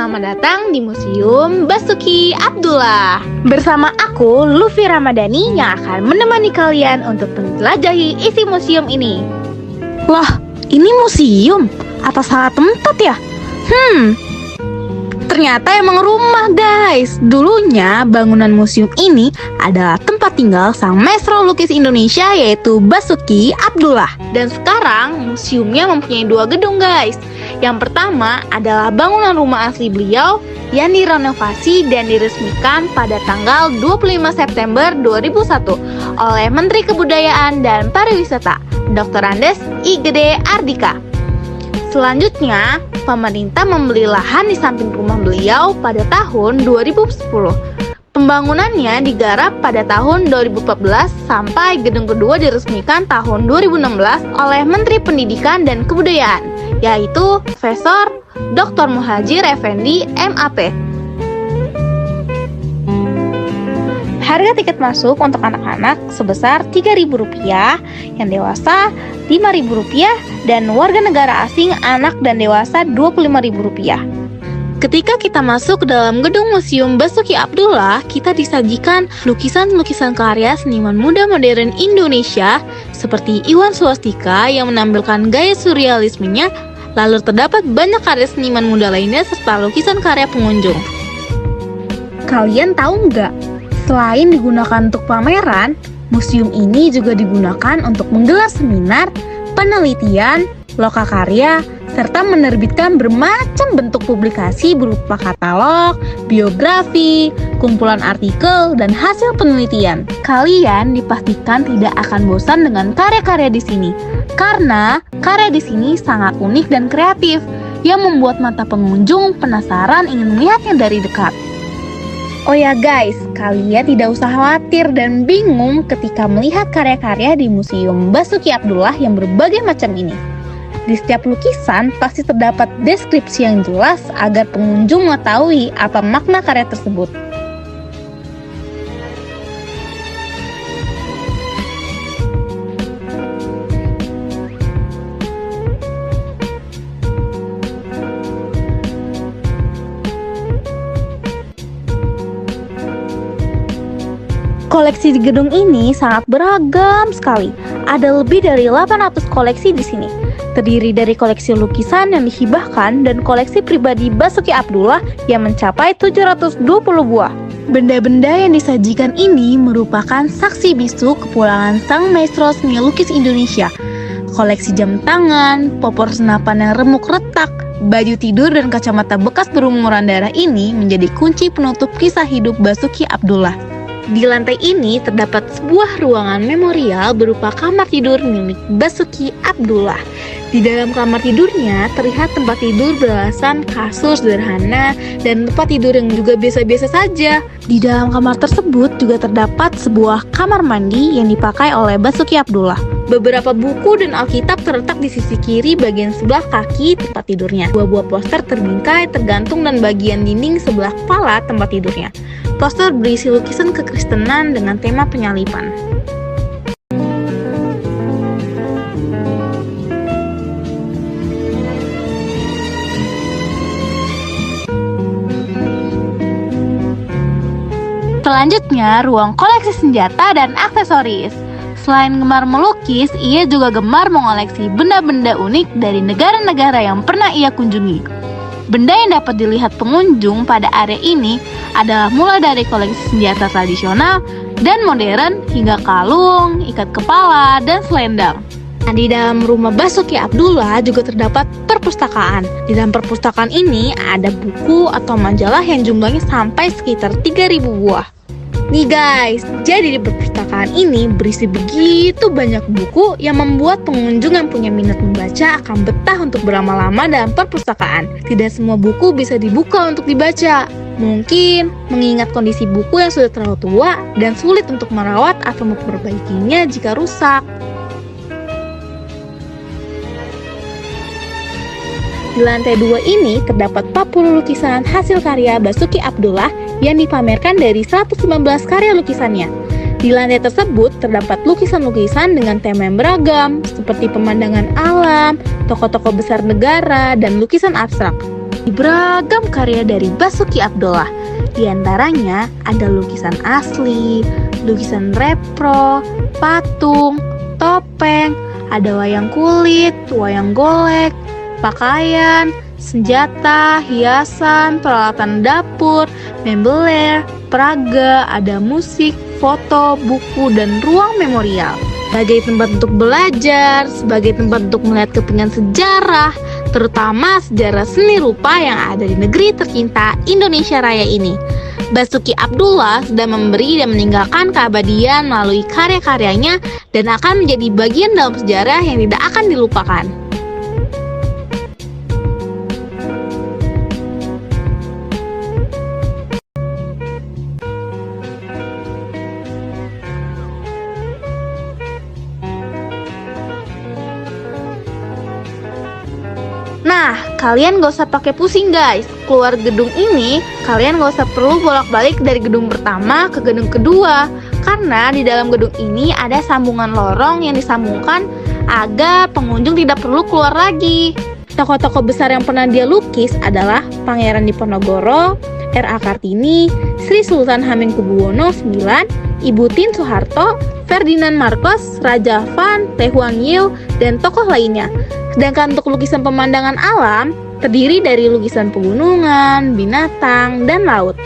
selamat datang di Museum Basuki Abdullah. Bersama aku, Luffy Ramadhani, yang akan menemani kalian untuk menjelajahi isi museum ini. Lah, ini museum? Apa salah tempat ya? Ternyata emang rumah, guys. Dulunya bangunan museum ini adalah tempat tinggal sang maestro lukis Indonesia, yaitu Basuki Abdullah. Dan sekarang museumnya mempunyai 2 gedung, guys. Yang pertama adalah bangunan rumah asli beliau yang direnovasi dan diresmikan pada tanggal 25 September 2001 oleh Menteri Kebudayaan dan Pariwisata, Dr. Andes I. Gede Ardika. Selanjutnya, pemerintah membeli lahan di samping rumah beliau pada tahun 2010. Pembangunannya digarap pada tahun 2014 sampai gedung kedua diresmikan tahun 2016 oleh Menteri Pendidikan dan Kebudayaan, yaitu Profesor Dr. Muhadjir Effendi, MAP. Harga tiket masuk untuk anak-anak sebesar Rp3.000, yang dewasa Rp5.000, dan warga negara asing anak dan dewasa Rp25.000. Ketika kita masuk ke dalam gedung Museum Basuki Abdullah, kita disajikan lukisan-lukisan karya seniman muda modern Indonesia seperti Iwan Swastika yang menampilkan gaya surrealismenya. Lalu terdapat banyak karya seniman muda lainnya serta lukisan karya pengunjung. Kalian tahu nggak? Selain digunakan untuk pameran, museum ini juga digunakan untuk menggelar seminar, penelitian, lokakarya, serta menerbitkan bermacam bentuk publikasi berupa katalog, biografi, kumpulan artikel, dan hasil penelitian. Kalian dipastikan tidak akan bosan dengan karya-karya di sini, karena karya di sini sangat unik dan kreatif, yang membuat mata pengunjung penasaran ingin melihatnya dari dekat. Oh ya guys, kalian tidak usah khawatir dan bingung ketika melihat karya-karya di Museum Basuki Abdullah yang berbagai macam ini. Di setiap lukisan pasti terdapat deskripsi yang jelas agar pengunjung mengetahui apa makna karya tersebut. Koleksi di gedung ini sangat beragam sekali. Ada lebih dari 800 koleksi di sini. Terdiri dari koleksi lukisan yang dihibahkan dan koleksi pribadi Basuki Abdullah yang mencapai 720 buah. Benda-benda yang disajikan ini merupakan saksi bisu kepulangan sang maestro seni lukis Indonesia. Koleksi jam tangan, popor senapan yang remuk retak, baju tidur dan kacamata bekas berumuran darah ini menjadi kunci penutup kisah hidup Basuki Abdullah. Di lantai ini terdapat sebuah ruangan memorial berupa kamar tidur milik Basuki Abdullah. Di dalam kamar tidurnya terlihat tempat tidur beralasan kasur sederhana dan tempat tidur yang juga biasa-biasa saja. Di dalam kamar tersebut juga terdapat sebuah kamar mandi yang dipakai oleh Basuki Abdullah. Beberapa buku dan Alkitab terletak di sisi kiri bagian sebelah kaki tempat tidurnya. Buah-buah poster terbingkai tergantung dan bagian dinding sebelah kepala tempat tidurnya. Poster berisi lukisan kekristenan dengan tema penyaliban. Selanjutnya, ruang koleksi senjata dan aksesoris. Selain gemar melukis, ia juga gemar mengoleksi benda-benda unik dari negara-negara yang pernah ia kunjungi. Benda yang dapat dilihat pengunjung pada area ini adalah mulai dari koleksi senjata tradisional dan modern hingga kalung, ikat kepala, dan selendang. Nah, di dalam rumah Basuki Abdullah juga terdapat perpustakaan. Di dalam perpustakaan ini ada buku atau majalah yang jumlahnya sampai sekitar 3.000 buah. Nih guys, jadi di perpustakaan ini berisi begitu banyak buku yang membuat pengunjung yang punya minat membaca akan betah untuk berlama-lama dalam perpustakaan. Tidak semua buku bisa dibuka untuk dibaca. Mungkin mengingat kondisi buku yang sudah terlalu tua dan sulit untuk merawat atau memperbaikinya jika rusak. Di lantai 2 ini terdapat 40 lukisan hasil karya Basuki Abdullah yang dipamerkan dari 119 karya lukisannya. Di lantai tersebut terdapat lukisan-lukisan dengan tema yang beragam, seperti pemandangan alam, tokoh-tokoh besar negara, dan lukisan abstrak. beragam karya dari Basuki Abdullah. Di antaranya ada lukisan asli, lukisan repro, patung, topeng, ada wayang kulit, wayang golek, pakaian, senjata, hiasan, peralatan dapur, meubilar, peraga, ada musik, foto, buku, dan ruang memorial. Sebagai tempat untuk belajar, sebagai tempat untuk melihat kepingan sejarah, terutama sejarah seni rupa yang ada di negeri tercinta Indonesia Raya ini. Basuki Abdullah sudah memberi dan meninggalkan keabadian melalui karya-karyanya dan akan menjadi bagian dalam sejarah yang tidak akan dilupakan. Nah, kalian gak usah pakai pusing guys. Keluar gedung ini, kalian gak usah perlu bolak-balik dari gedung pertama ke gedung kedua. Karena di dalam gedung ini ada sambungan lorong yang disambungkan agar pengunjung tidak perlu keluar lagi. Tokoh-tokoh besar yang pernah dia lukis adalah Pangeran Diponegoro, R.A. Kartini, Sri Sultan Hamengkubuwono IX, Ibu Tien Soeharto, Ferdinand Marcos, Raja Van, Teh Huang Yiu, dan tokoh lainnya. Sedangkan untuk lukisan pemandangan alam terdiri dari lukisan pegunungan, binatang, dan laut.